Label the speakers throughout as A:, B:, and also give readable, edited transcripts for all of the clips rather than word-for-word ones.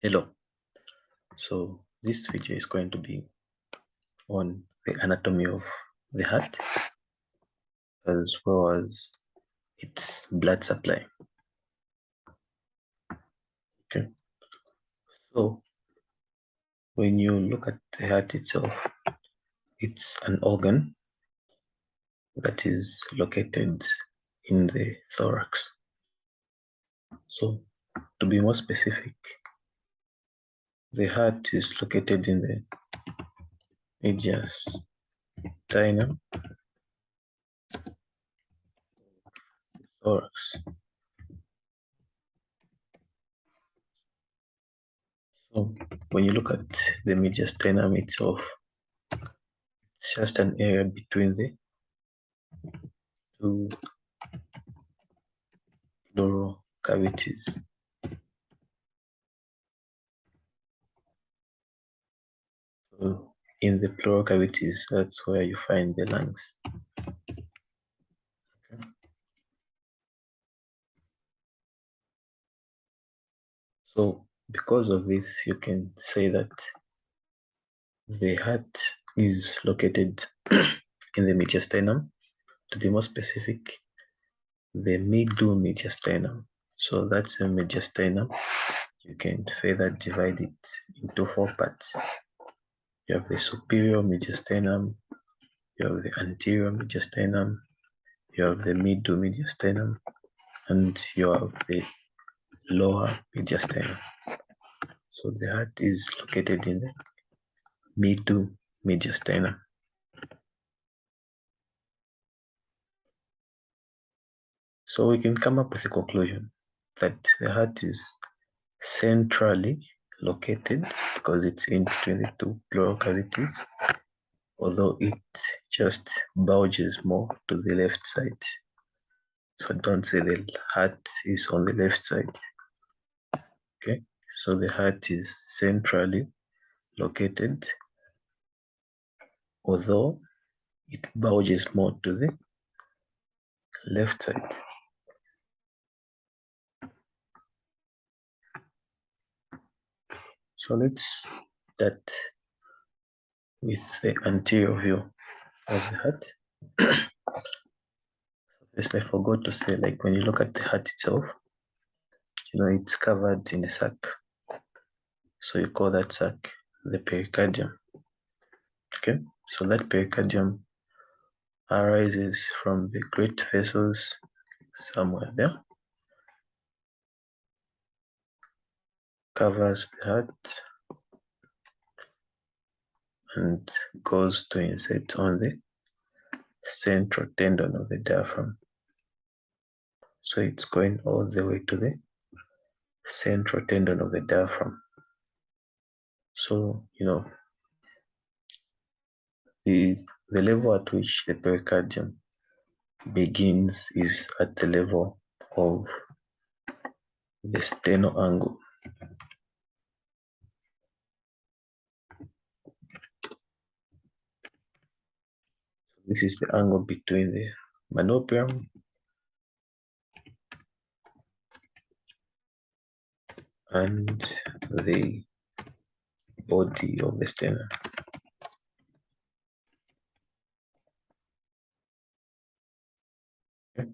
A: Hello, so this video is going to be on the anatomy of the heart as well as its blood supply. Okay, so when you look at the heart itself, it's an organ that is located in the thorax. So to be more specific, the heart is located in the mediastinum thorax. So when you look at the mediastinum itself, it's just an area between the two pleural cavities. So in the pleural cavities, that's where you find the lungs. Okay. So because of this, you can say that the heart is located in the mediastinum. To be more specific, the middle mediastinum. So that's the mediastinum. You can further divide it into 4 parts. You have the superior mediastinum, you have the anterior mediastinum, you have the middle mediastinum, and you have the lower mediastinum. So the heart is located in the middle mediastinum. So we can come up with a conclusion that the heart is centrally located because it's in between the two pleural cavities, although it just bulges more to the left side. So don't say the heart is on the left side. Okay, so the heart is centrally located, although it bulges more to the left side. So let's start with the anterior view of the heart. First, I forgot to say, like when you look at the heart itself, it's covered in a sac. So you call that sac the pericardium. Okay, so that pericardium arises from the great vessels somewhere there, covers the heart, and goes to insert on the central tendon of the diaphragm. So it's going all the way to the central tendon of the diaphragm. So, the level at which the pericardium begins is at the level of the sternal angle. So this is the angle between the manubrium and the body of the sternum. Okay. At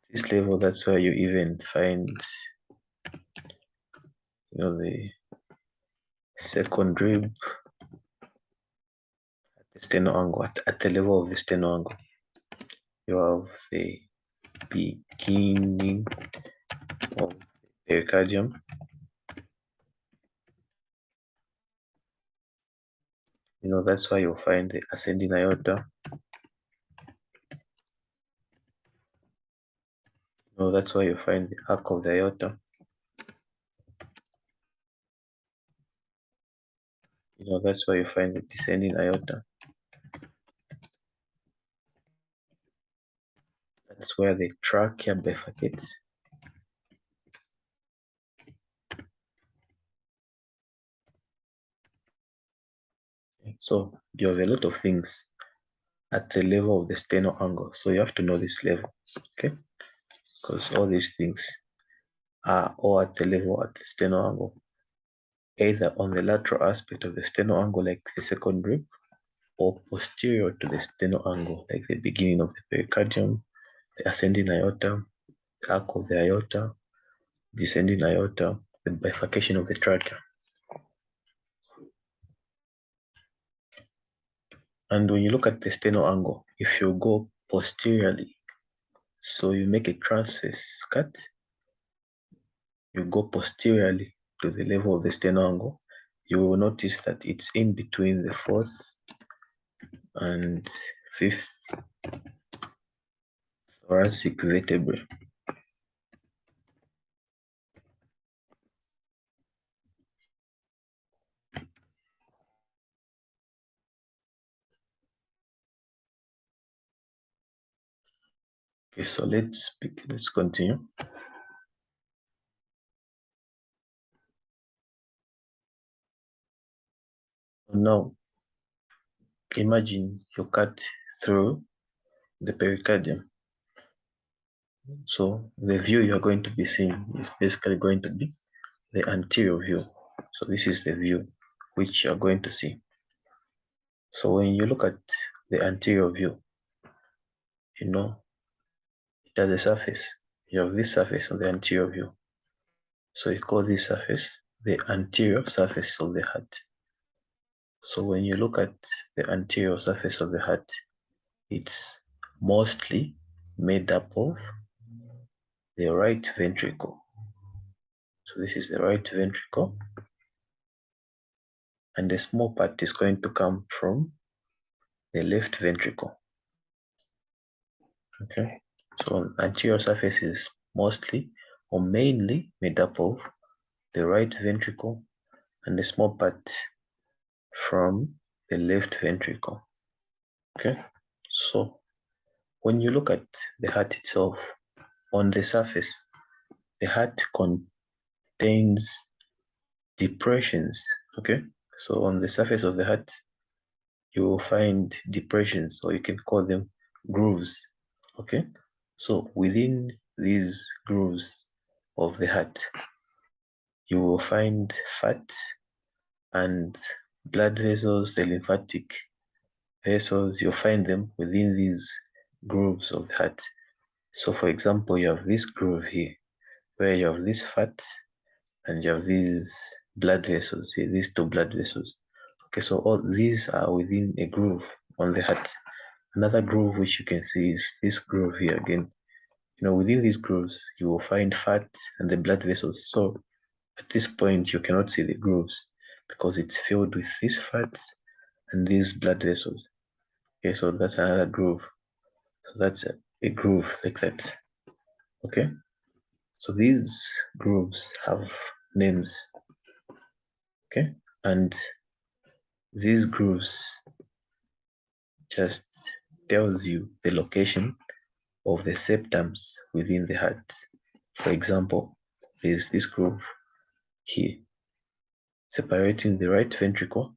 A: this level, that's where you even find the second rib at the sternal angle, at the level of the sternal angle. You have the beginning of the pericardium. That's why you'll find the ascending aorta. That's why you find the arc of the aorta. That's why you find the descending aorta. That's where the trachea bifurcates. So you have a lot of things at the level of the sternal angle. So you have to know this level, okay? Because all these things are all at the level at the sternal angle, either on the lateral aspect of the sternal angle like the second rib, or posterior to the sternal angle like the beginning of the pericardium, the ascending aorta, the arc of the aorta, descending aorta, the bifurcation of the trachea. And when you look at the sternal angle, if you go posteriorly, so you make a transverse cut, you go posteriorly to the level of the sternal angle, you will notice that it's in between the fourth and fifth thoracic vertebrae. Okay, so let's continue. Now, imagine you cut through the pericardium. So the view you're going to be seeing is basically going to be the anterior view. So this is the view which you're going to see. So when you look at the anterior view, you know, it has a surface. You have this surface on the anterior view. So you call this surface the anterior surface of the heart. So when you look at the anterior surface of the heart, it's mostly made up of the right ventricle. So this is the right ventricle, and a small part is going to come from the left ventricle. Okay, so anterior surface is mostly or mainly made up of the right ventricle and a small part from the left ventricle. Okay, so when you look at the heart itself, on the surface, the heart contains depressions. Okay, so on the surface of the heart, you will find depressions, or you can call them grooves. Okay, so within these grooves of the heart, you will find fat and blood vessels, the lymphatic vessels. You'll find them within these grooves of the heart. So for example, you have this groove here where you have this fat and you have these blood vessels here, these two blood vessels. Okay, so all these are within a groove on the heart. Another groove which you can see is this groove here again. You know, within these grooves, you will find fat and the blood vessels. So at this point, you cannot see the grooves because it's filled with this fat and these blood vessels. Okay, so that's another groove. So that's a groove like that. Okay, so these grooves have names. Okay, and these grooves just tells you the location of the septums within the heart. For example, there's this groove here separating the right ventricle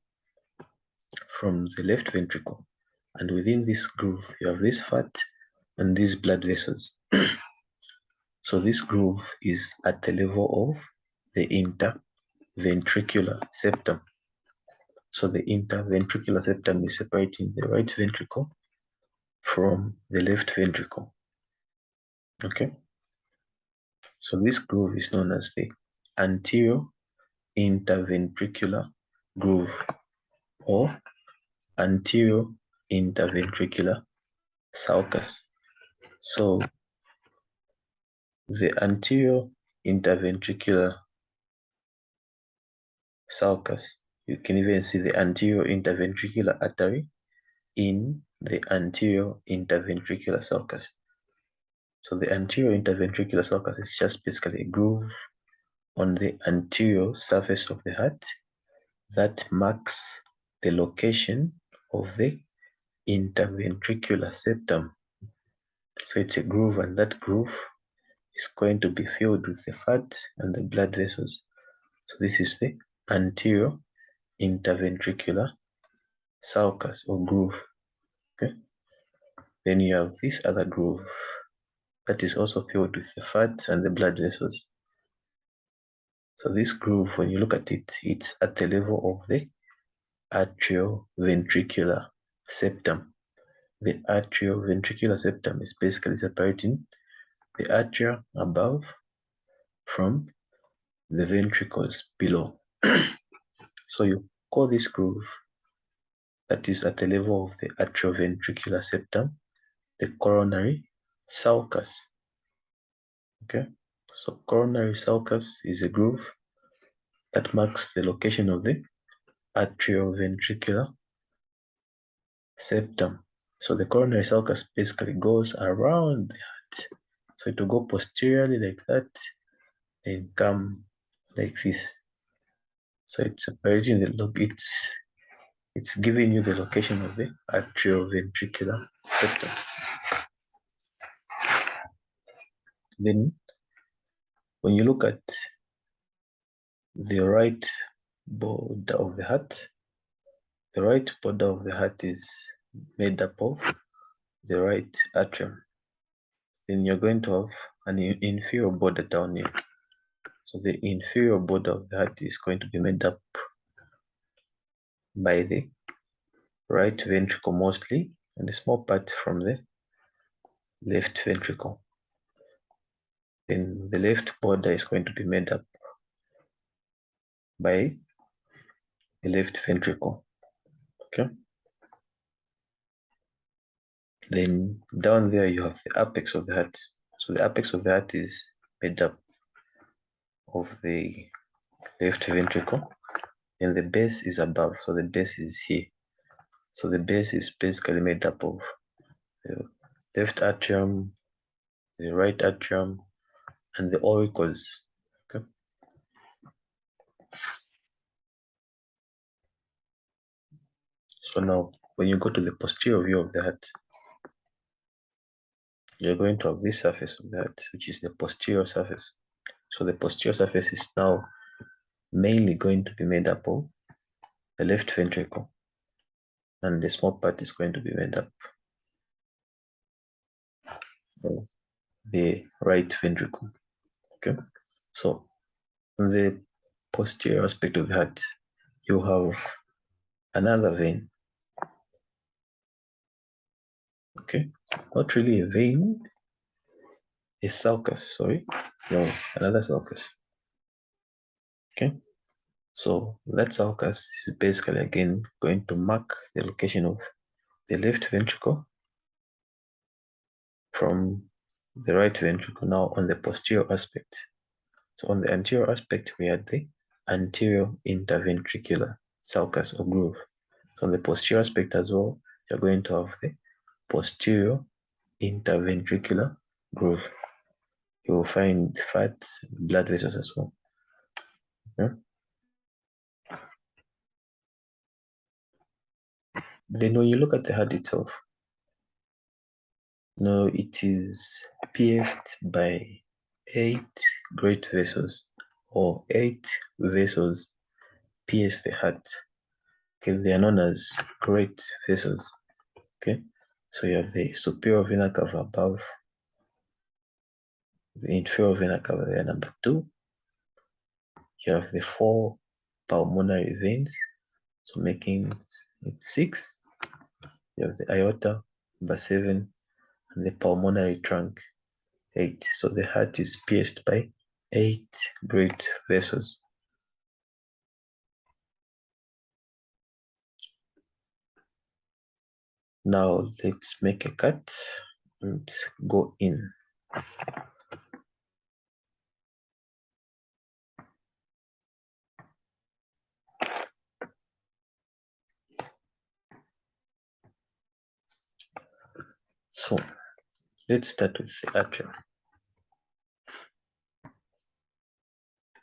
A: from the left ventricle, and within this groove you have this fat and these blood vessels. So this groove is at the level of the interventricular septum. So the interventricular septum is separating the right ventricle from the left ventricle. Okay, so this groove is known as the anterior interventricular groove or anterior interventricular sulcus. So the anterior interventricular sulcus, you can even see the anterior interventricular artery in the anterior interventricular sulcus. So the anterior interventricular sulcus is just basically a groove on the anterior surface of the heart that marks the location of the interventricular septum. So it's a groove, and that groove is going to be filled with the fat and the blood vessels. So this is the anterior interventricular sulcus or groove. Okay. Then you have this other groove that is also filled with the fat and the blood vessels. So this groove, when you look at it, it's at the level of the atrioventricular septum. The atrioventricular septum is basically separating the atria above from the ventricles below. So you call this groove that is at the level of the atrioventricular septum the coronary sulcus. Okay, so coronary sulcus is a groove that marks the location of the atrioventricular septum. So the coronary sulcus basically goes around the heart. So it will go posteriorly like that and come like this. So it's separating the look. It's giving you the location of the atrioventricular septum. Then when you look at the right border of the heart, the right border of the heart is made up of the right atrium. Then you're going to have an inferior border down here. So the inferior border of the heart is going to be made up by the right ventricle mostly, and a small part from the left ventricle. Then the left border is going to be made up by the left ventricle. Okay. Then down there you have the apex of the heart. So the apex of the heart is made up of the left ventricle, and the base is above. So the base is here. So the base is basically made up of the left atrium, the right atrium, and the auricles. Okay. So now when you go to the posterior view of the heart, you're going to have this surface of the heart, which is the posterior surface. So the posterior surface is now mainly going to be made up of the left ventricle, and the small part is going to be made up of the right ventricle. Okay. So on the posterior aspect of the heart, you have another vein. Okay, not really a vein, a sulcus, sorry. No, another sulcus. Okay, so that sulcus is basically again going to mark the location of the left ventricle from the right ventricle now on the posterior aspect. So on the anterior aspect, we had the anterior interventricular sulcus or groove. So on the posterior aspect as well, you're going to have the posterior interventricular groove. You will find fat blood vessels as well. Okay? Then when you look at the heart itself, no, it is pierced by 8 great vessels, or 8 vessels pierce the heart. Okay, they are known as great vessels. Okay, so you have the superior vena cava above, the inferior vena cava there, number 2. You have the 4 pulmonary veins, so making it 6. You have the aorta, number 7, and the pulmonary trunk, 8. So the heart is pierced by 8 great vessels. Now let's make a cut and go in. So let's start with the atrium.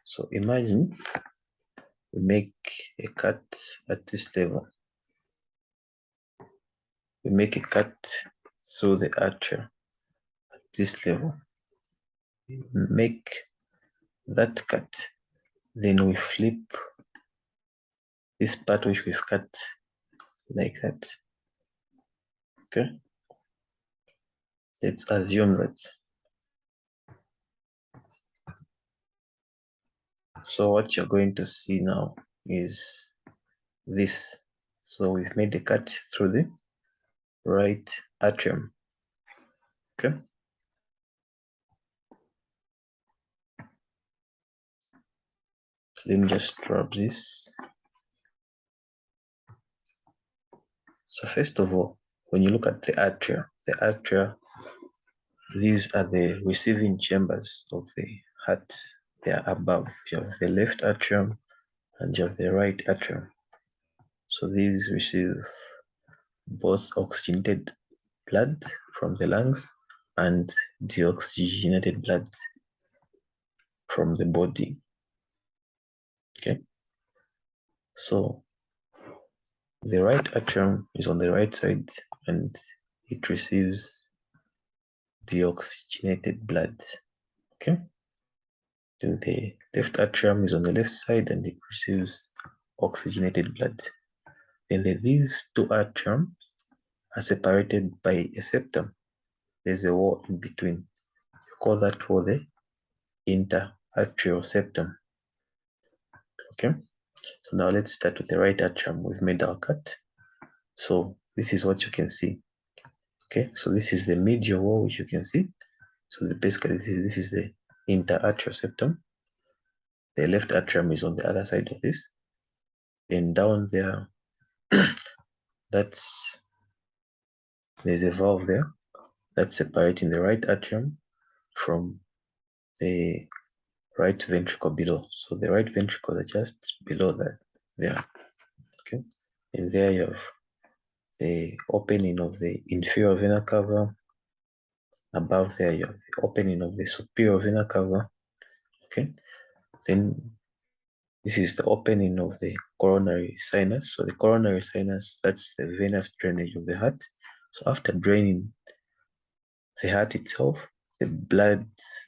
A: So imagine we make a cut at this level. We make a cut through the atria at this level. We make that cut, then we flip this part which we've cut like that. Okay, let's assume that So what you're going to see now is this. So we've made a cut through the right atrium. Okay. Let me just drop this. So first of all, when you look at the atria, these are the receiving chambers of the heart. They are above. You have the left atrium and you have the right atrium. So these receive both oxygenated blood from the lungs and deoxygenated blood from the body. Okay. So the right atrium is on the right side and it receives deoxygenated blood. Okay. Then the left atrium is on the left side and it receives oxygenated blood. Then these two atriums are separated by a septum. There's a wall in between. You call that wall the interatrial septum. Okay. So now let's start with the right atrium. We've made our cut. So this is what you can see. Okay. So this is the medial wall, which you can see. So basically this is the interatrial septum. The left atrium is on the other side of this. And down there, there's a valve there that's separating the right atrium from the right ventricle below. So the right ventricle is just below that there. Okay. And there you have the opening of the inferior vena cava. Above there you have the opening of the superior vena cava. Okay. Then this is the opening of the coronary sinus. So the coronary sinus, that's the venous drainage of the heart. So after draining the heart itself, the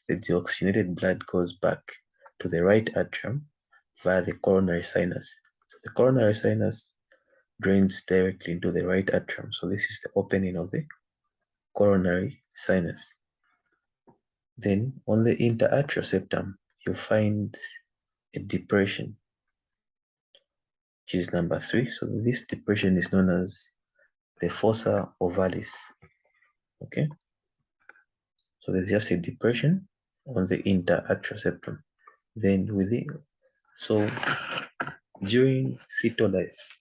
A: deoxygenated blood goes back to the right atrium via the coronary sinus. So the coronary sinus drains directly into the right atrium. So this is the opening of the coronary sinus. Then on the interatrial septum, you find a depression, which is number 3. So this depression is known as the fossa ovalis. Okay. So there's just a depression on the interatrial septum. Then so during fetal life,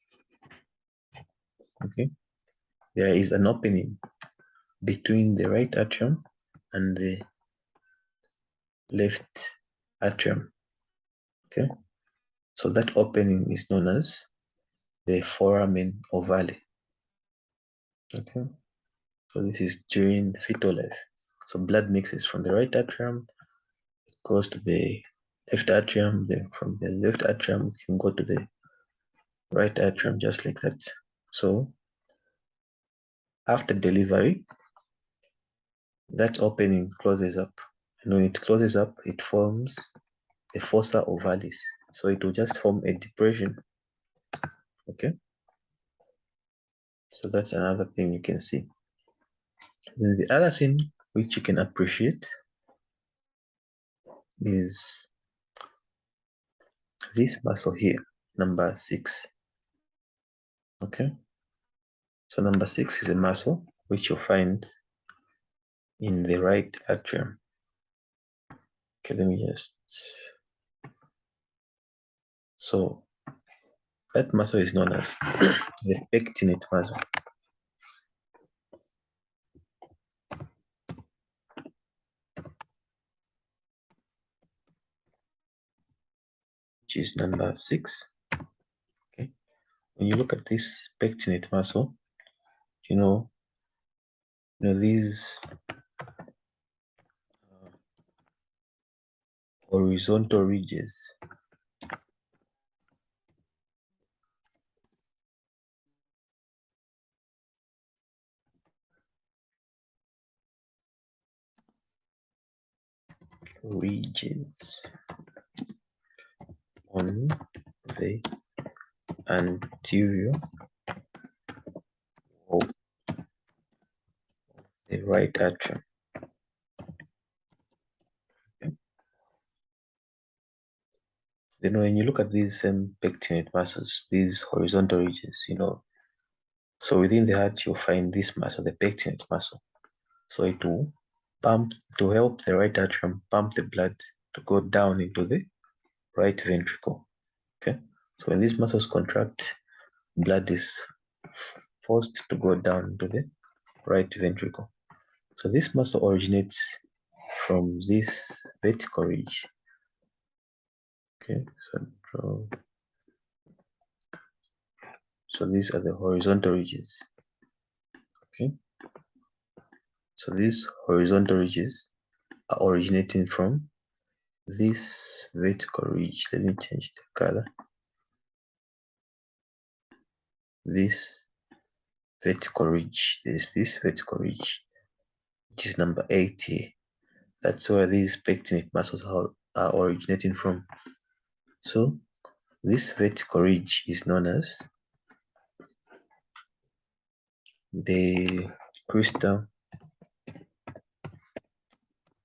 A: okay, there is an opening between the right atrium and the left atrium. Okay, so that opening is known as the foramen ovale. Okay, so this is during fetal life. So blood mixes from the right atrium, it goes to the left atrium, then from the left atrium it can go to the right atrium, just like that. So after delivery, that opening closes up, and when it closes up, it forms a fossa ovalis. So it will just form a depression. Okay, so that's another thing you can see. Then the other thing which you can appreciate is this muscle here, number 6. Okay, so number 6 is a muscle which you'll find in the right atrium. Okay, let me just, so that muscle is known as the pectinate muscle. Which is number 6. Okay, when you look at this pectinate muscle, you know these horizontal ridges, on the anterior wall of the right atrium. Okay. Then when you look at these same pectinate muscles, these horizontal ridges, so within the heart you'll find this muscle, the pectinate muscle. So it will pump to help the right atrium pump the blood to go down into the right ventricle. Okay, so when these muscles contract, blood is forced to go down into the right ventricle. So this muscle originates from this vertical ridge. Okay, so these are the horizontal ridges. Okay, so these horizontal ridges are originating from this vertical ridge. Let me change the color. This vertical ridge, there's this vertical ridge, which is number 80. That's where these pectinate muscles are originating from. So this vertical ridge is known as the crista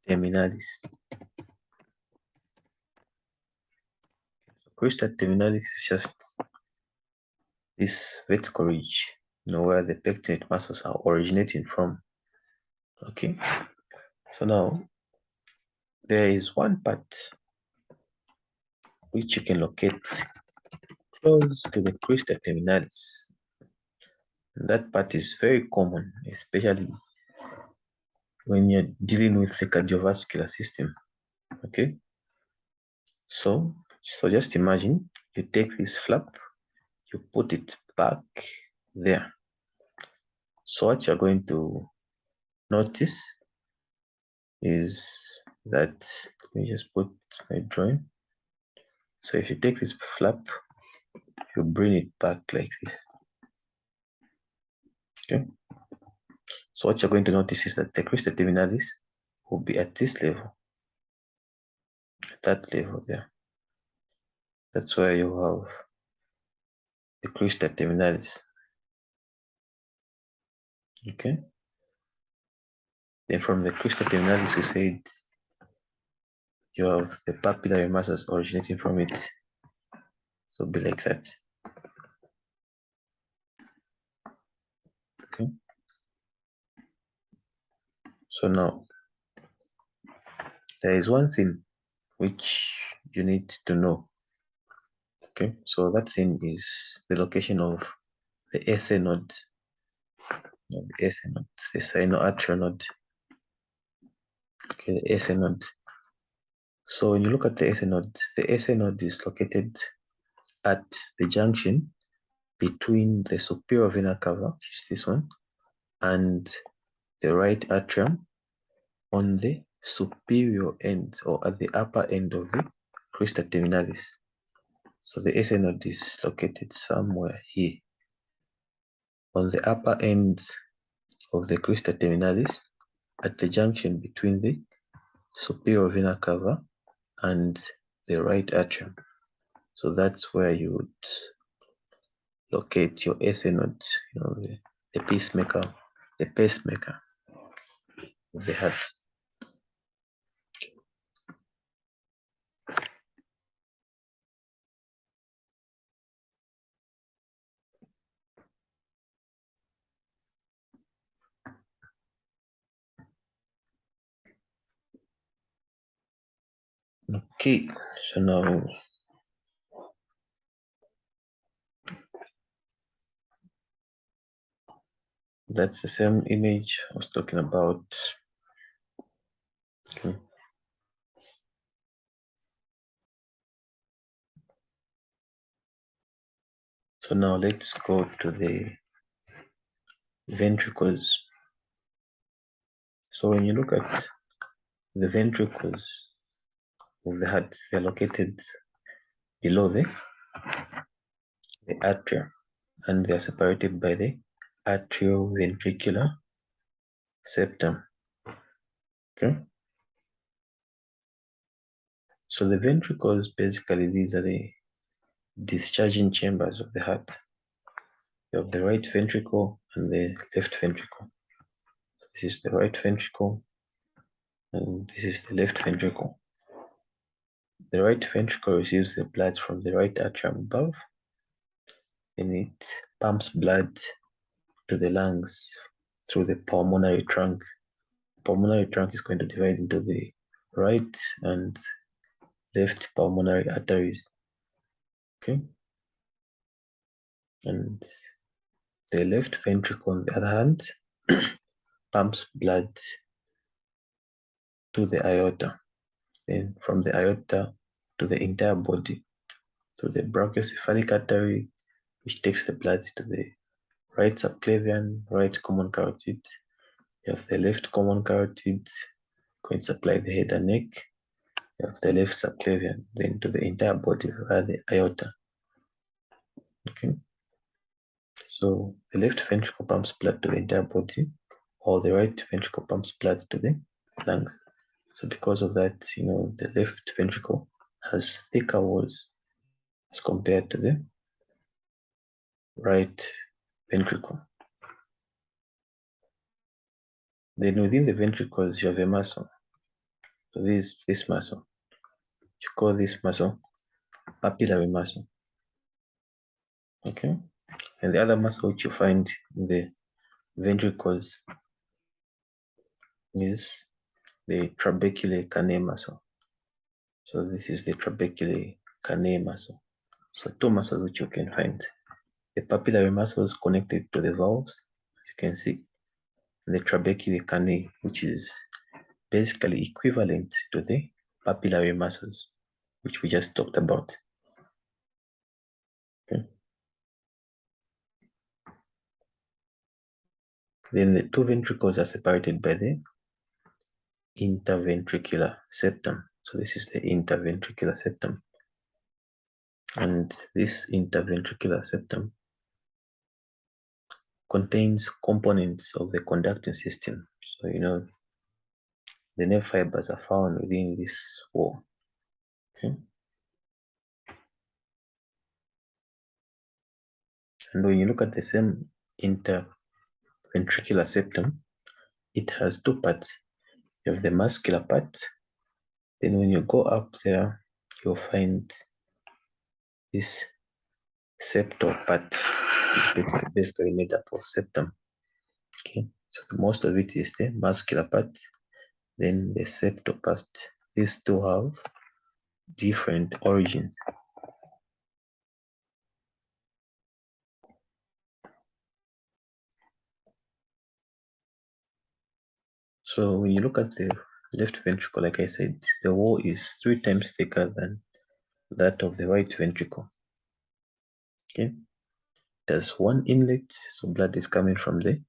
A: terminalis. Crista terminalis is just this vertical ridge, where the pectinate muscles are originating from. Okay, so now there is one part which you can locate close to the crista terminalis. And that part is very common, especially when you're dealing with the cardiovascular system. Okay, so just imagine you take this flap, you put it back there. So what you're going to notice is that, let me just put my drawing. So if you take this flap, you bring it back like this. Okay, so what you're going to notice is that the crista terminalis will be at this level, at that level there. That's where you have the crista terminalis. Okay, then from the crista terminalis, we said you have the papillary muscles originating from it. So be like that. Okay, so now there is one thing which you need to know. Okay, so that thing is the location of the SA node, the SA node, the sinoatrial node. Okay, the SA node. So when you look at the SA node is located at the junction between the superior vena cava, which is this one, and the right atrium on the superior end or at the upper end of the crista terminalis. So the SA node is located somewhere here on the upper end of the crista terminalis at the junction between the superior vena cava and the right atrium. So that's where you would locate your SA node, the pacemaker of the heart. Okay, so now that's the same image I was talking about. Okay. So now let's go to the ventricles. So when you look at the ventricles of the heart, they're located below the atria, and they are separated by the atrioventricular septum. Okay, so the ventricles, basically these are the discharging chambers of the heart. You have the right ventricle and the left ventricle. This is the right ventricle and this is the left ventricle. the right ventricle receives the blood from the right atrium above, and it pumps blood to the lungs through the pulmonary trunk. The pulmonary trunk is going to divide into the right and left pulmonary arteries. Okay, and the left ventricle, on the other hand, pumps blood to the aorta, then from the aorta to the entire body through the brachiocephalic artery, which takes the blood to the right subclavian, right common carotid. You have the left common carotid going to supply the head and neck. You have the left subclavian, then to the entire body via the aorta. Okay, so the left ventricle pumps blood to the entire body, or the right ventricle pumps blood to the lungs. So because of that, the left ventricle has thicker walls as compared to the right ventricle. Then within the ventricles, you have a muscle. So this muscle. You call this muscle papillary muscle. Okay, and the other muscle which you find in the ventricles is the trabeculae carneae muscle. So this is the trabeculae carneae muscle. So two muscles which you can find. The papillary muscle is connected to the valves, as you can see, and the trabeculae carneae, which is basically equivalent to the papillary muscles, which we just talked about. Okay. Then the two ventricles are separated by the interventricular septum. So this is the interventricular septum. And this interventricular septum contains components of the conducting system. So, the nerve fibers are found within this wall. Okay. And when you look at the same interventricular septum, it has two parts. You have the muscular part. Then when you go up there, you'll find this septal part. It's basically made up of septum. Okay, so most of it is the muscular part, then the septal part. These two have different origins. So when you look at the left ventricle, like I said, the wall is 3 times thicker than that of the right ventricle. Okay, there's one inlet, so blood is coming from the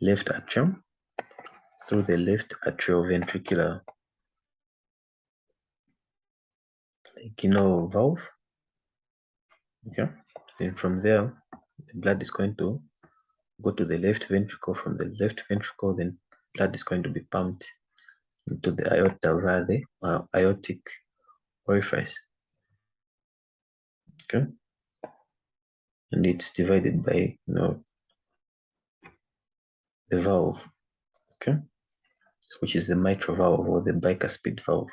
A: left atrium through the left atrioventricular valve. Okay, then from there, the blood is going to go to the left ventricle. From the left ventricle, then blood is going to be pumped into the aorta via the aortic orifice. Okay, and it's divided by the valve. Okay, which is the mitral valve or the bicuspid valve.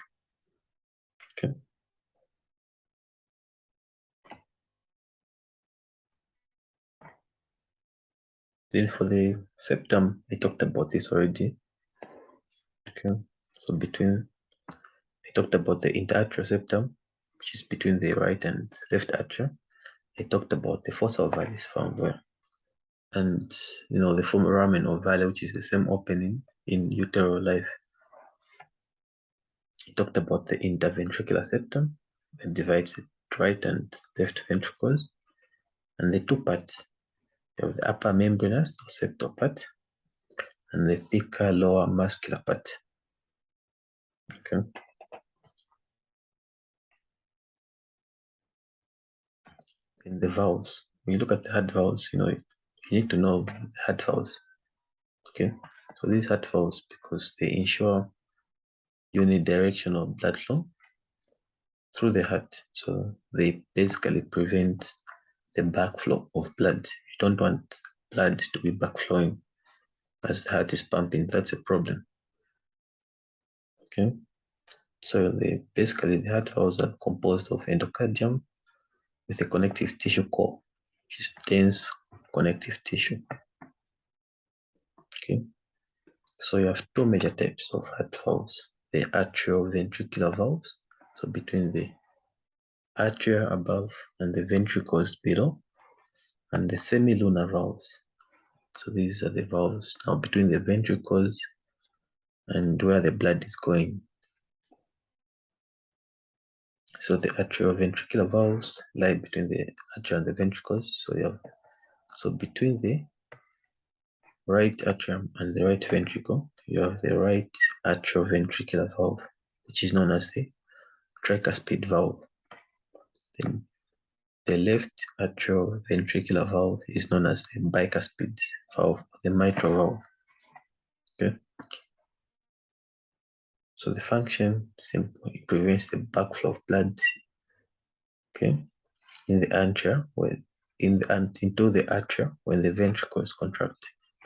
A: Okay, then for the septum, I talked about this already. Okay, so I talked about the interatrial septum, which is between the right and left atria. I talked about the fossa ovalis found there, and the foramen ovale, which is the same opening in uteral life. I talked about the interventricular septum that divides the right and left ventricles, and the two parts. You have the upper membranous or septal part and the thicker lower muscular part. Okay. In the valves, when you look at the heart valves, you need to know the heart valves. Okay. So these heart valves, because they ensure unidirectional blood flow through the heart. So they basically prevent the backflow of blood. You don't want blood to be backflowing as the heart is pumping. That's a problem. Okay. So basically the heart valves are composed of endocardium with a connective tissue core, which is dense connective tissue. Okay, so you have two major types of heart valves: the atrioventricular valves, so between the atria above and the ventricles below, and the semilunar valves. So these are the valves now between the ventricles and where the blood is going. So the atrioventricular valves lie between the atria and the ventricles. So between the right atrium and the right ventricle, you have the right atrioventricular valve, which is known as the tricuspid valve. Then the left atrioventricular valve is known as the bicuspid valve, the mitral valve. Okay. So the function simple, it prevents the backflow of blood, okay, in the atria into the atria when the ventricles contract.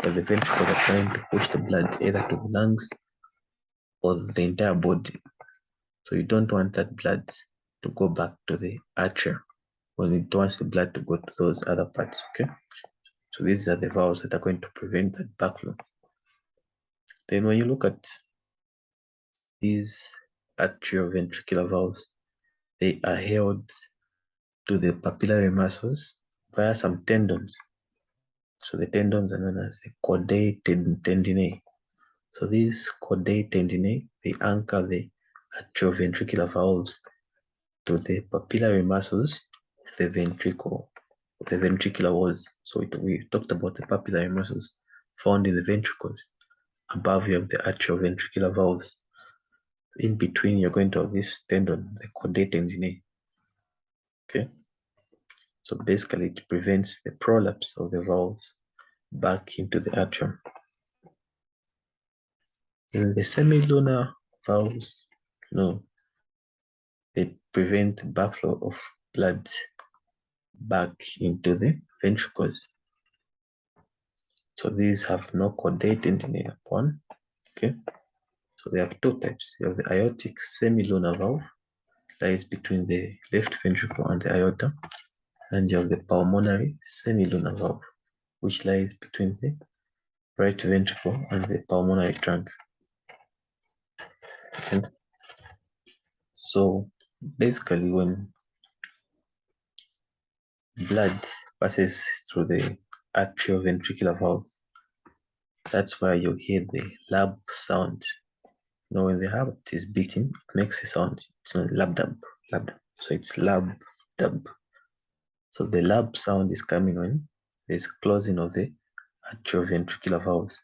A: When the ventricles are trying to push the blood either to the lungs or the entire body. So you don't want that blood to go back to the atria when it wants the blood to go to those other parts, okay? So these are the valves that are going to prevent that backflow. Then when you look at these atrioventricular valves, they are held to the papillary muscles via some tendons. So the tendons are known as the chordae tendinae. So these chordae tendinae, they anchor the atrioventricular valves to the papillary muscles of the ventricle, of the ventricular walls. So we talked about the papillary muscles found in the ventricles. Above you have the atrioventricular valves. In between, you're going to have this tendon, the chordae tendinae. Okay. So basically, it prevents the prolapse of the valves back into the atrium. In the semilunar valves, they prevent the backflow of blood back into the ventricles. So these have no chordae tendinae upon. Okay. So they have two types. You have the aortic semilunar valve, lies between the left ventricle and the aorta, and you have the pulmonary semilunar valve, which lies between the right ventricle and the pulmonary trunk. Okay. So basically, when blood passes through the atrioventricular valve, that's why you hear the lab sound. When the heart is beating, it makes a sound. It's not lab dub, lab dub. So it's lab dub. So the lab sound is coming when there's closing of the atrioventricular valves.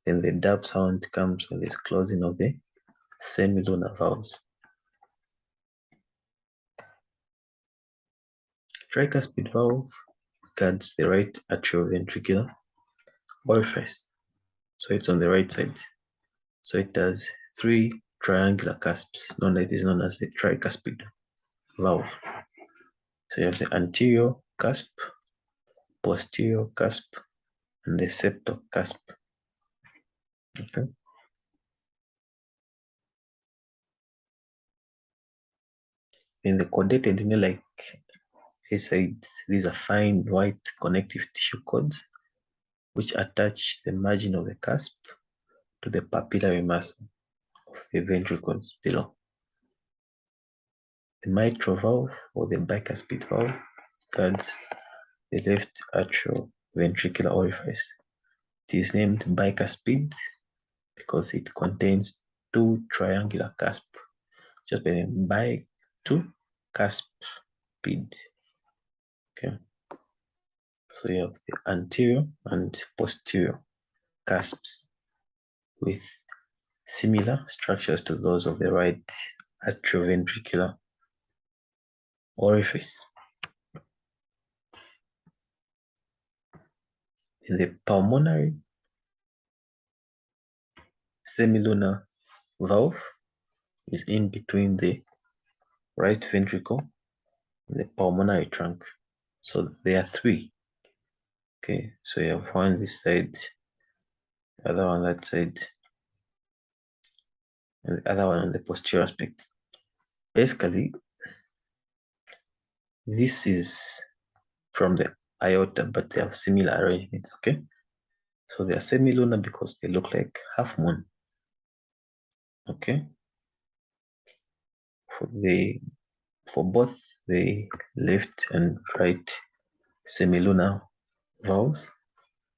A: Then the dub sound comes when there's closing of the semilunar valves. Tricuspid valve guards the right atrioventricular orifice. So it's on the right side. So it has three triangular cusps, known as the tricuspid valve. So you have the anterior cusp, posterior cusp, and the septal cusp. Okay. In the chordae tendinae, like I said, these are fine white connective tissue cords which attach the margin of the cusp to the papillary muscle of the ventricles below. The mitral valve or the bicuspid valve guards the left atrioventricular orifice. It is named bicuspid because it contains two triangular cusps. Just by the name bi, two, cusp, pid. Okay. So you have the anterior and posterior cusps with similar structures to those of the right atrioventricular orifice. In the pulmonary semilunar valve is in between the right ventricle and the pulmonary trunk. So there are three. Okay, so you have one this side, the other one that side, and the other one on the posterior aspect. Basically, this is from the aorta, but they have similar arrangements, okay? So they are semilunar because they look like half moon, okay? For both the left and right semilunar valves,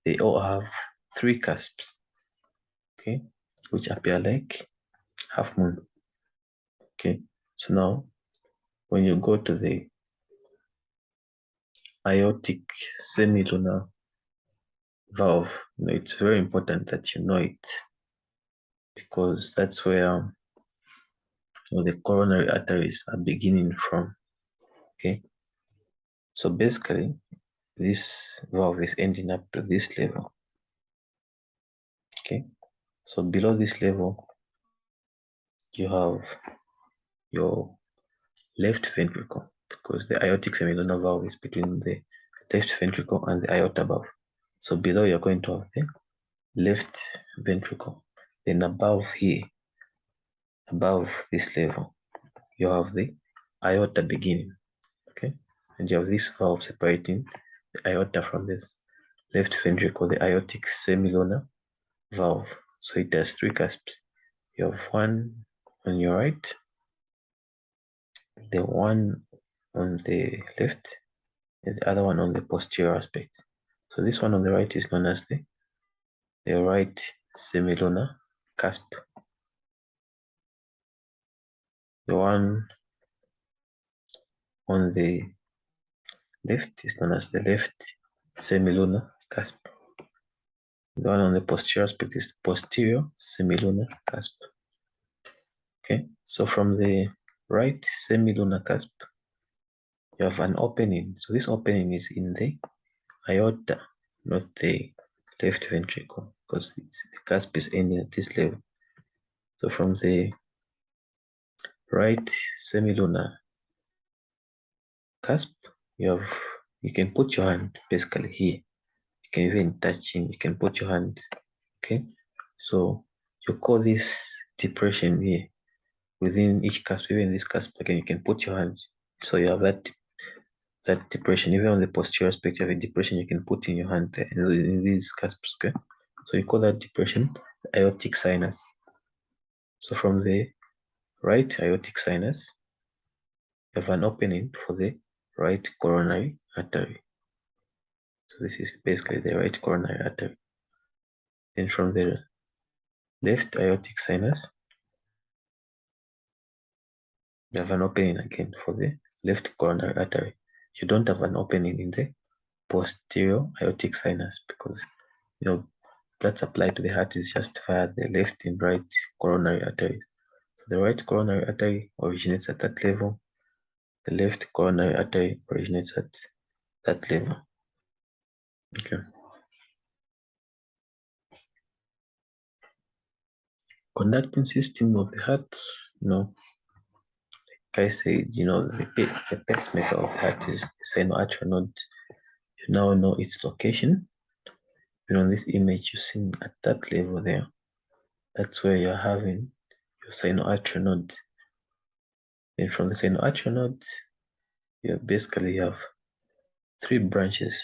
A: they all have 3 cusps, okay, which appear like half moon, okay? So now, when you go to the aortic semilunar valve, it's very important that you know it, because that's where the coronary arteries are beginning from, okay? So basically, this valve is ending up to this level, okay? So below this level, you have your left ventricle, because the aortic semilunar valve is between the left ventricle and the aorta valve. So below, you're going to have the left ventricle. Then above here, above this level, you have the aorta beginning, okay? And you have this valve separating the aorta from this left ventricle, the aortic semilunar valve. So it has 3 cusps. You have one on your right, the one on the left, and the other one on the posterior aspect. So this one on the right is known as the right semilunar cusp. The one on the left is known as the left semilunar cusp. The one on the posterior aspect is posterior semilunar cusp. Okay, so from the right semilunar cusp, you have an opening. So this opening is in the aorta, not the left ventricle, because the cusp is ending at this level. So from the right semilunar cusp, you can put your hand basically here. You can even touch him. You can put your hand. Okay, so you call this depression here within each cusp. Even this cusp, again, you can put your hand. So you have that depression. Even on the posterior aspect, you have a depression you can put in your hand there in these cusps. Okay, so you call that depression the aortic sinus. So from the right aortic sinus, you have an opening for the right coronary artery. So this is basically the right coronary artery. Then from the left aortic sinus, you have an opening again for the left coronary artery. You don't have an opening in the posterior aortic sinus, because blood supply to the heart is just via the left and right coronary arteries. So the right coronary artery originates at that level. The left coronary artery originates at that level. Okay. Conducting system of the heart, like I said, the pacemaker of the heart is the sinoatrial node. You now know its location. On this image, you see at that level there, that's where you're having your sinoatrial node. Then from the sinoatrial node, you basically have 3 branches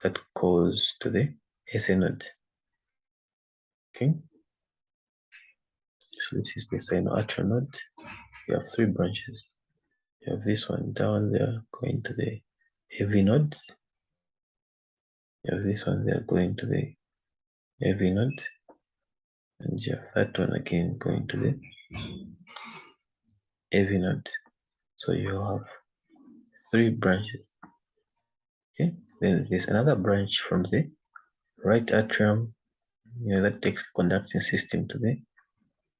A: that goes to the SA node. Okay, so this is the sinoatrial node. You have 3 branches. You have this one down there going to the AV node. You have this one there going to the AV node, and you have that one again going to the AV node. So you have 3 branches. Okay, then there's another branch from the right atrium, that takes the conducting system to the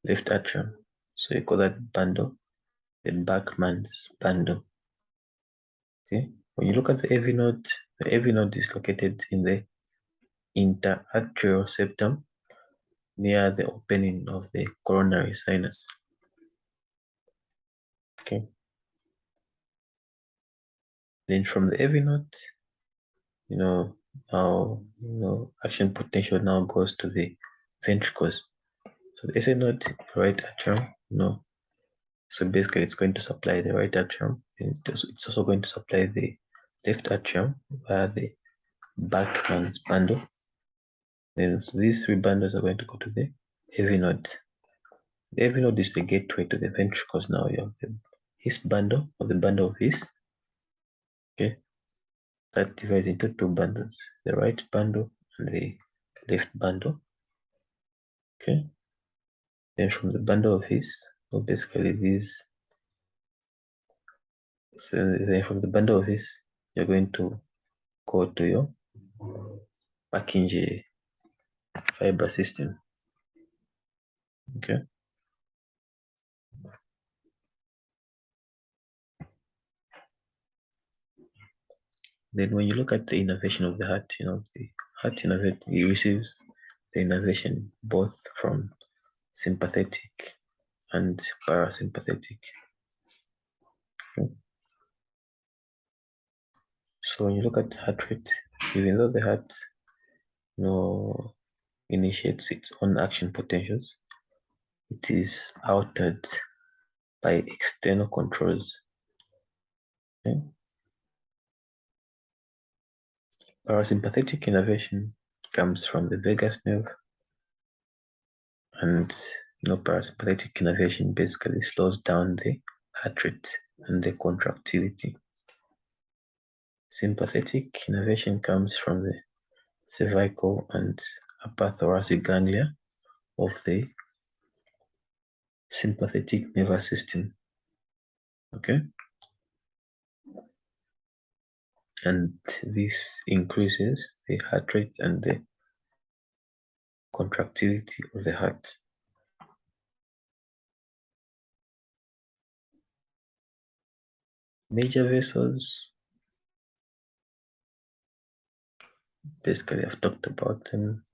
A: left atrium. So you call that bundle the Bachmann's bundle. Okay, when you look at the AV node is located in the interatrial septum near the opening of the coronary sinus. Okay, then from the AV node, now action potential now goes to the ventricles. So the SA node, right atrium, no. So basically it's going to supply the right atrium, and it's also going to supply the left atrium via the Bachmann's bundle. Then so these three bundles are going to go to the AV node. The AV node is the gateway to the ventricles. Now you have the His bundle, or the bundle of His, okay, that divides into two bundles, the right bundle and the left bundle, okay. Then from the bundle of His, so basically these, so then from the bundle of His, you're going to go to your Purkinje fiber system, okay. Then when you look at the innervation of the heart, the heart innervate, it receives the innervation both from sympathetic and parasympathetic. Okay. So when you look at heart rate, even though the heart initiates its own action potentials, it is altered by external controls. Okay. Parasympathetic innervation comes from the vagus nerve, and parasympathetic innervation basically slows down the heart rate and the contractility. Sympathetic innervation comes from the cervical and upper thoracic ganglia of the sympathetic nervous system, okay. And this increases the heart rate and the contractility of the heart. Major vessels, basically I've talked about them.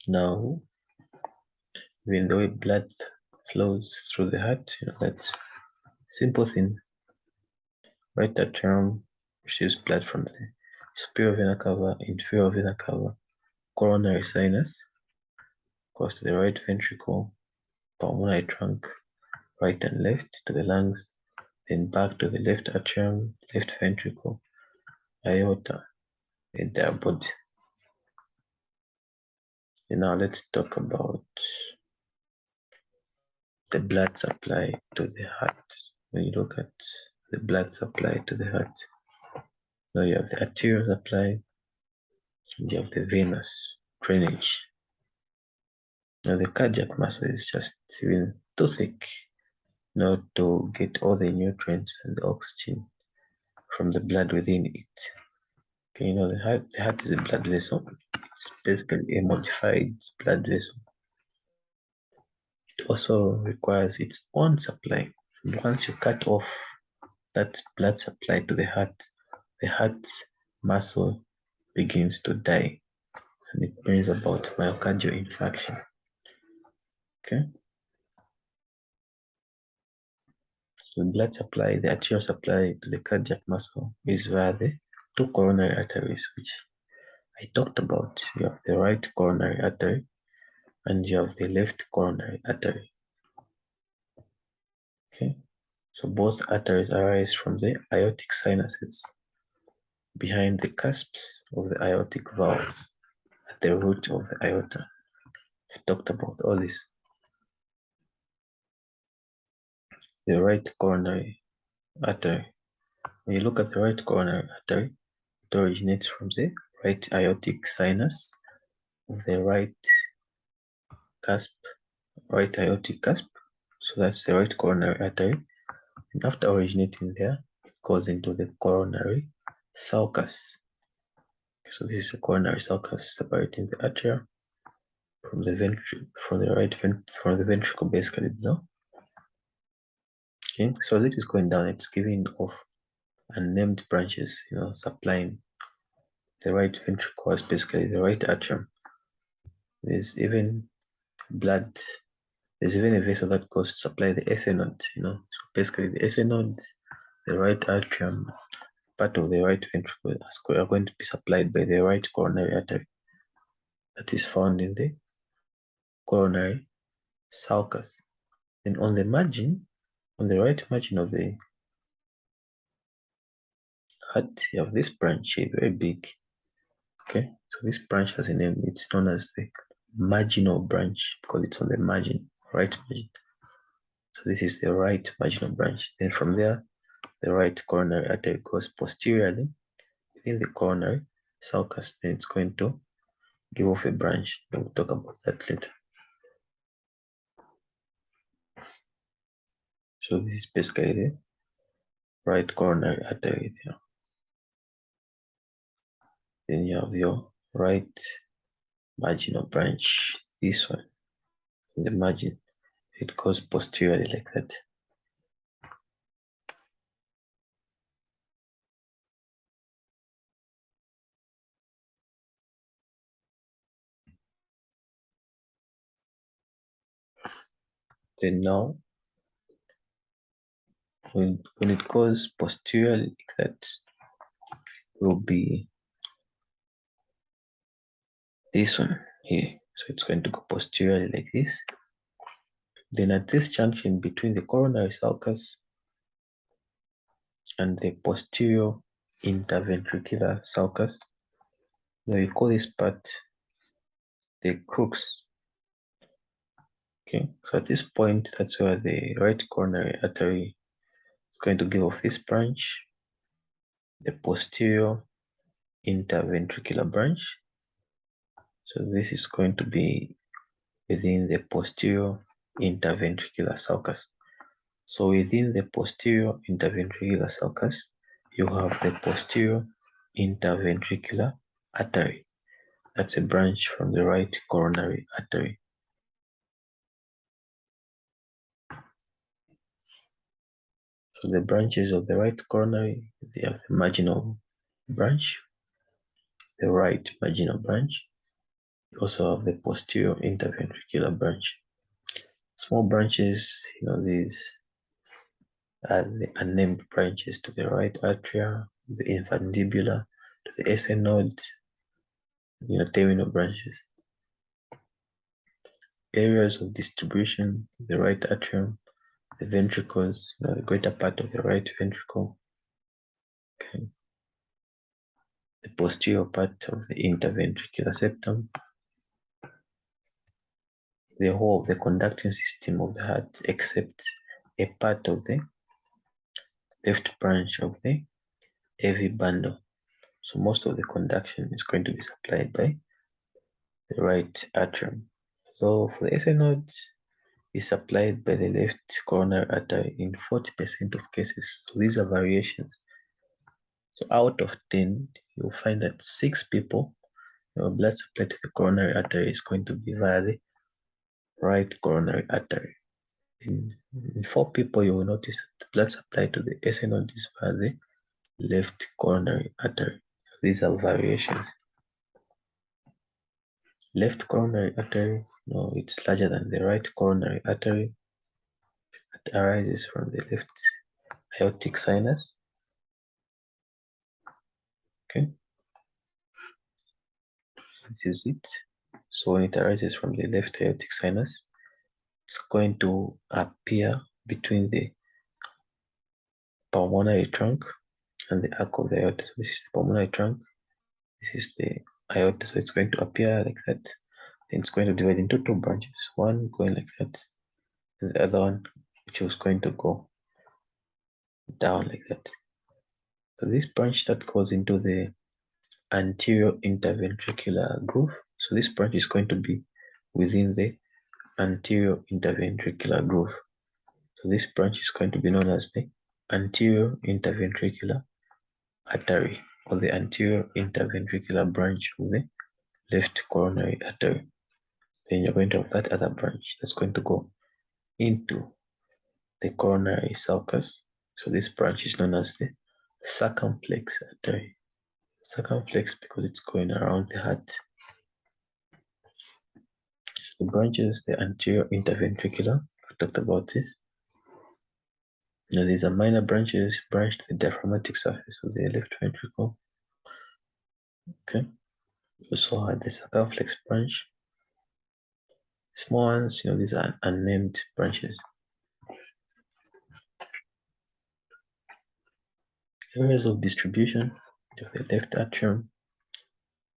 A: Now, when the way blood flows through the heart, that's simple thing. Right atrium receives blood from the superior vena cava, inferior vena cava, coronary sinus, goes to the right ventricle, pulmonary trunk, right and left to the lungs, then back to the left atrium, left ventricle, aorta, the entire body. And now let's talk about the blood supply to the heart. When you look at the blood supply to the heart, now you have the arterial supply, and you have the venous drainage. Now the cardiac muscle is just even too thick to get all the nutrients and the oxygen from the blood within it. Okay, the heart is a blood vessel. It's basically a modified blood vessel. It also requires its own supply. And once you cut off that blood supply to the heart muscle begins to die, and it brings about myocardial infarction. Okay. So the blood supply, the arterial supply to the cardiac muscle is via the two coronary arteries, which I talked about. You have the right coronary artery and you have the left coronary artery. Okay. So both arteries arise from the aortic sinuses behind the cusps of the aortic valve at the root of the aorta. I've talked about all this. The right coronary artery. When you look at the right coronary artery, it originates from the right aortic sinus of the right aortic cusp. So that's the right coronary artery. And after originating there, it goes into the coronary sulcus. So this is a coronary sulcus separating the atria from the ventricle basically below. Okay, so as it is going down, it's giving off unnamed branches, supplying the right ventricle as basically the right atrium. There's even blood. There's even a vessel that goes to supply the SA node. So basically the SA node, the right atrium, part of the right ventricle are going to be supplied by the right coronary artery that is found in the coronary sulcus. Then on the margin, on the right margin of the heart, you have this branch here, very big. Okay, so this branch has a name. It's known as the marginal branch because it's on the margin, right margin. So this is the right marginal branch. Then from there, the right coronary artery goes posteriorly within the coronary sulcus. Then it's going to give off a branch. We'll talk about that later. So this is basically the right coronary artery there. Then you have your right marginal branch, this one, in the margin. It goes posteriorly like that. Then now, when it goes posteriorly like that, will be this one here. So it's going to go posteriorly like this. Then at this junction between the coronary sulcus and the posterior interventricular sulcus, now we call this part the crux. Okay, so at this point, that's where the right coronary artery is going to give off this branch, the posterior interventricular branch. So this is going to be within the posterior interventricular sulcus. So within the posterior interventricular sulcus, you have the posterior interventricular artery. That's a branch from the right coronary artery. So the branches of the right coronary, they have the marginal branch, the right marginal branch. You also have the posterior interventricular branch. Small branches, these are the unnamed branches to the right atria, the infundibular, to the SA node, terminal branches. Areas of distribution, the right atrium, the ventricles, the greater part of the right ventricle. Okay. The posterior part of the interventricular septum, the whole of the conducting system of the heart, except a part of the left branch of the AV bundle. So most of the conduction is going to be supplied by the right atrium. So for the SA node is supplied by the left coronary artery in 40% of cases. So these are variations. So out of 10, you'll find that 6 people, blood supply to the coronary artery is going to be via the right coronary artery. In 4 people, you will notice that the blood supply to the SA node is via the left coronary artery. So these are variations. Left coronary artery, it's larger than the right coronary artery. It arises from the left aortic sinus. Okay, this is it. So when it arises from the left aortic sinus, it's going to appear between the pulmonary trunk and the arc of the aorta. So this is the pulmonary trunk, this is the aorta. So it's going to appear like that. Then it's going to divide into 2 branches, one going like that, and the other one which was going to go down like that. So this branch that goes into the anterior interventricular groove. So this branch is going to be within the anterior interventricular groove. So this branch is going to be known as the anterior interventricular artery, or the anterior interventricular branch of the left coronary artery. Then you're going to have that other branch that's going to go into the coronary sulcus. So this branch is known as the circumflex artery. Circumflex because it's going around the heart. So the branches, the anterior interventricular, I've talked about this. Now these are minor branches branch to the diaphragmatic surface of the left ventricle. Okay. We also had the circumflex branch. Small ones, these are unnamed branches. Areas of distribution of the left atrium,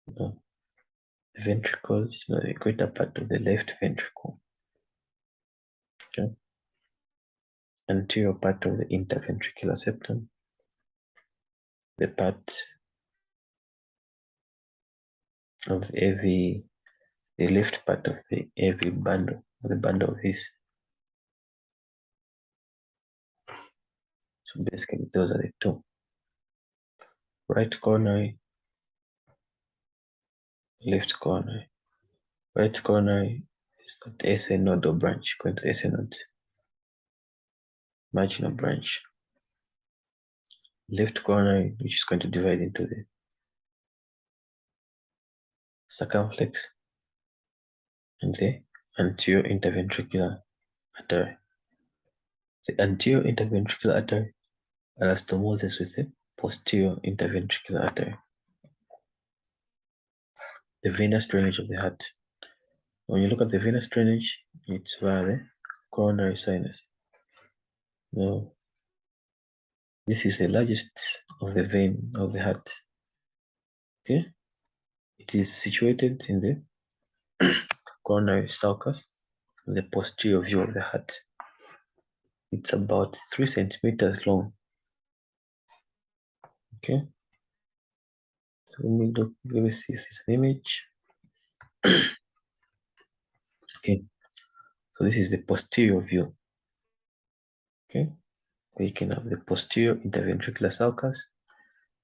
A: the ventricles, the greater part of the left ventricle. Okay. Anterior part of the interventricular septum, the part of the AV, the left part of the AV bundle, the bundle of this. So basically, those are the two. Right coronary, left coronary. Right coronary is the SA node or branch, going to the SA node, marginal branch. Left coronary, which is going to divide into the circumflex and the anterior interventricular artery. The anterior interventricular artery anastomosis with the posterior interventricular artery. The venous drainage of the heart. When you look at the venous drainage, it's via the coronary sinus. Now, this is the largest of the vein of the heart. Okay, it is situated in the coronary sulcus, the posterior view of the heart. It's about 3 centimeters long. Okay, so let me see if there's an image. Okay, so this is the posterior view. Okay, where you can have the posterior interventricular sulcus,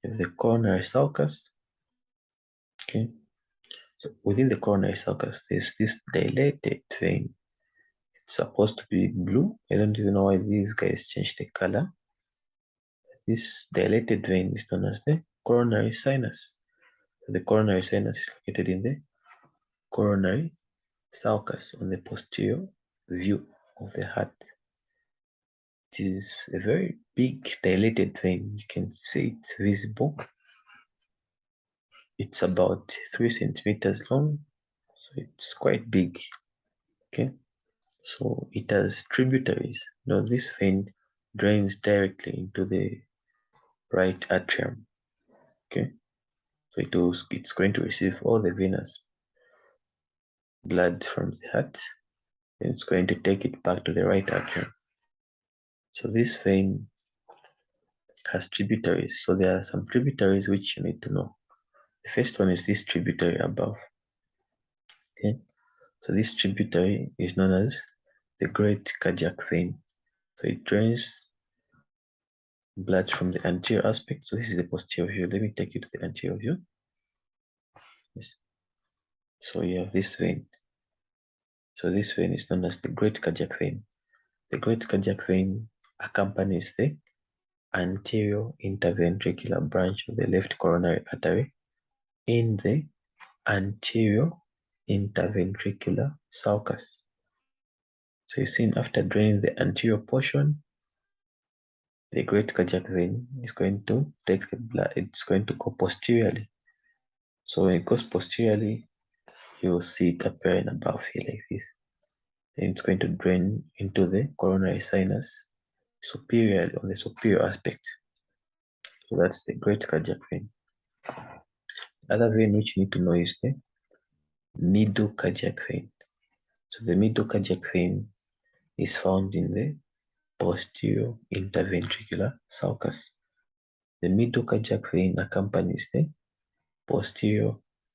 A: you have the coronary sulcus. Okay, so within the coronary sulcus, there's this dilated vein. It's supposed to be blue. I don't even know why these guys changed the color. This dilated vein is known as the coronary sinus. So the coronary sinus is located in the coronary sulcus on the posterior view of the heart. It is a very big dilated vein. You can see it visible. It's about 3 centimeters long, so it's quite big. Okay, so it has tributaries. Now this vein drains directly into the right atrium. Okay, so it's going to receive all the venous blood from the heart, and it's going to take it back to the right atrium. So this vein has tributaries. So there are some tributaries which you need to know. The first one is this tributary above. Okay, so this tributary is known as the great cardiac vein. So it drains blood from the anterior aspect. So this is the posterior view. Let me take you to the anterior view. Yes. So you have this vein. So this vein is known as the great cardiac vein. The great cardiac vein accompanies the anterior interventricular branch of the left coronary artery in the anterior interventricular sulcus. So you see, after draining the anterior portion, the great cardiac vein is going to take the blood, it's going to go posteriorly. So when it goes posteriorly, you will see it appearing above here like this. Then it's going to drain into the coronary sinus superiorly on the superior aspect. So that's the great cardiac vein. The other vein which you need to know is the middle cardiac vein. So the middle cardiac vein is found in the posterior interventricular sulcus. The middle cardiac vein accompanies the posterior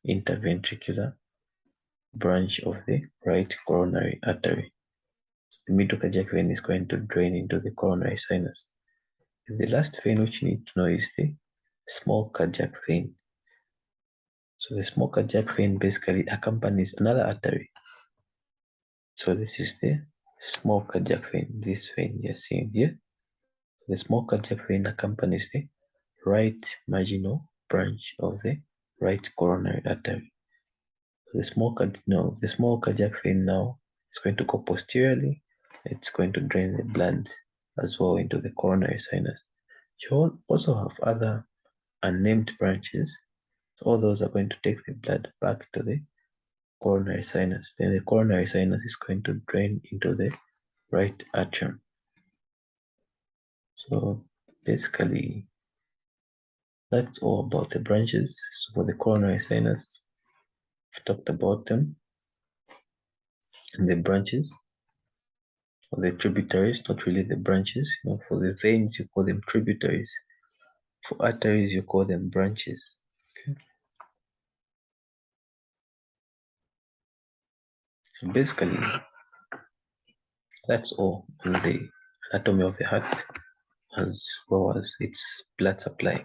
A: interventricular branch of the right coronary artery. So the middle cardiac vein is going to drain into the coronary sinus. The last vein which you need to know is the small cardiac vein. So the small cardiac vein basically accompanies another artery. So this is the small cardiac vein, this vein you're seeing here. The small cardiac vein accompanies the right marginal branch of the right coronary artery. So the small cardiac vein now is going to go posteriorly. It's going to drain the blood as well into the coronary sinus. You also have other unnamed branches. All those are going to take the blood back to the coronary sinus. Then the coronary sinus is going to drain into the right atrium. So basically, that's all about the branches. So for the coronary sinus, we've talked about them and the branches. For the tributaries, not really the branches. For the veins, you call them tributaries. For arteries, you call them branches. Okay. So basically, that's all on the anatomy of the heart as well as its blood supply.